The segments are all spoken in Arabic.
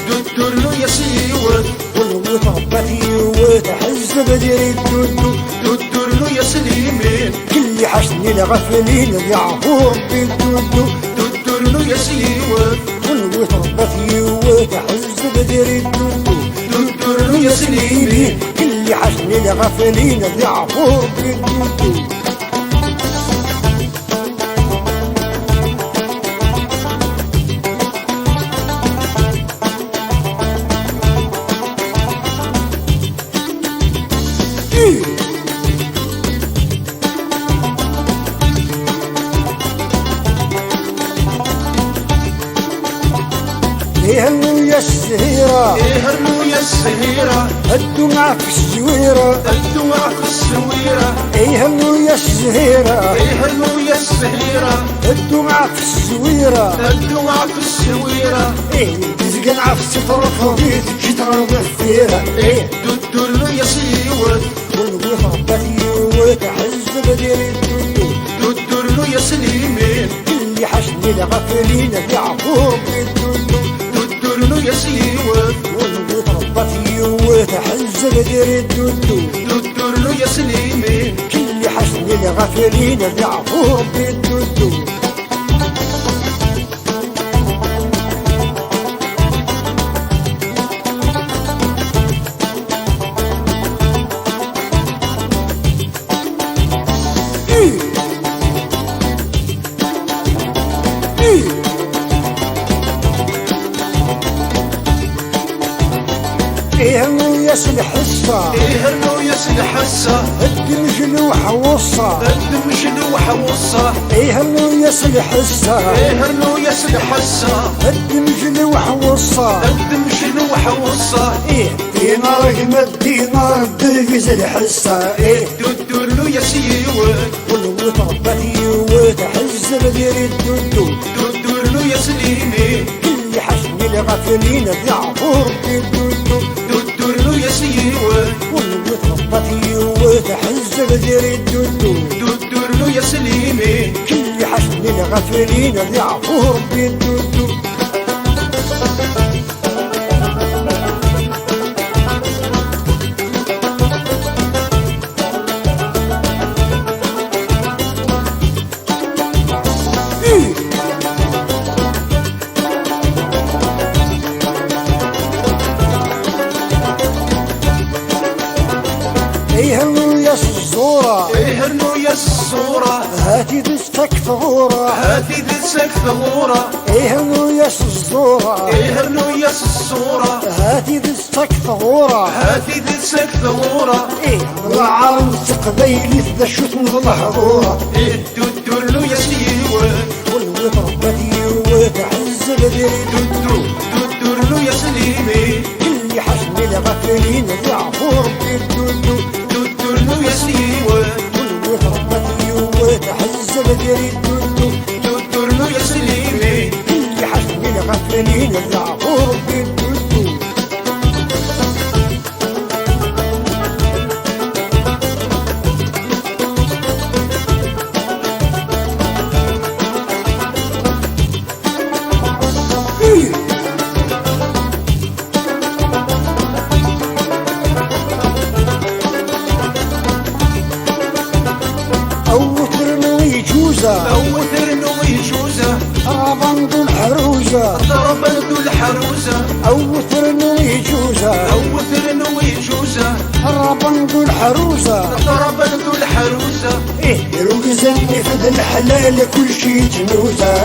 ددر له يا سيوت وتربتي وتحز بدري الدودو ددر له يا سليمين كل حشني الغفلين يعفور بالدودو ددر له يا سيوت وتربتي وتحز بدري الدودو ددر له يا سليمين كل حشني الغفلين يعفور بالدودو هلو يا السهيرة هلو يا السهيرة الدمعة في السويرة الدمعة في السويرة هلو يا السهيرة هلو يا السهيرة الدمعة في السويرة الدمعة في السويرة تزقن عفسي طرفها بيتك شتر ضفيرة ددر له يا سيوت وتربتي وتحز بدري الدودو ددر له يا سليمين اللي حشني الغفلين يعفور بالدودو ددر له يا سيوت وتربتي وتحز بدري الدودو ددر له يا سليمين اللي حشني الغفلين يعفور بالدودو هلو يا الحصة هلو يا الحصة الدم جلوحة وصة الدم جلوحة وصة هلو يا الحصة هلو يا الحصة الدم جلوحة وصة الدم جلوحة وصة دينار يمد دينار برفز الحصة ددر له يا سيوت وتربتي وتحز بدري الدودو ددر له يا سليمين اللي حشني الغفلين يعفور بالدودو ددر له يا سيوت وتربتي وتحز بدري الدودو ددر له يا سليمين اللي حشني الغفلين يعفور بالدودو هلو يا الصورة هلو يا الصورة هاتي دستك ثغورة هاتي دسك ثغورة هلو يا الصورة هلو يا الصورة هاتي دستك ثغورة هاتي دسك ثغورة العالم قبيلي ذا الشتم ظهورة ددر له يا سيوت وتربتي وتحز بدري ددر له يا سليمين اللي حشني الغفلين يعفور بالدودو ددر له يا سيوت وتربتي وتحز بدري الدودو ددر له يا سليمين اللي حشني الغفلين يعفور بالدودو أو ثرن ويجوزة رابند الحروزة ضربت الحروزة أو ثرن ويجوزة أو ثرن ويجوزة رابند الحروزة ضربت الحروزة يروزني في الحلال كل شي جنوزة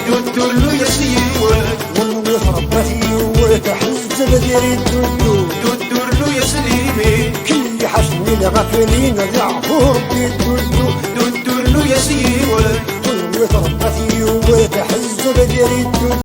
ددر له يا سيوت وتربتي وتحز بدري الدودو ددر له يا سليمين كل حشني الغفلين يعفور بالدودو ددر له يا سيوت وتربتي وتحز بدري الدودو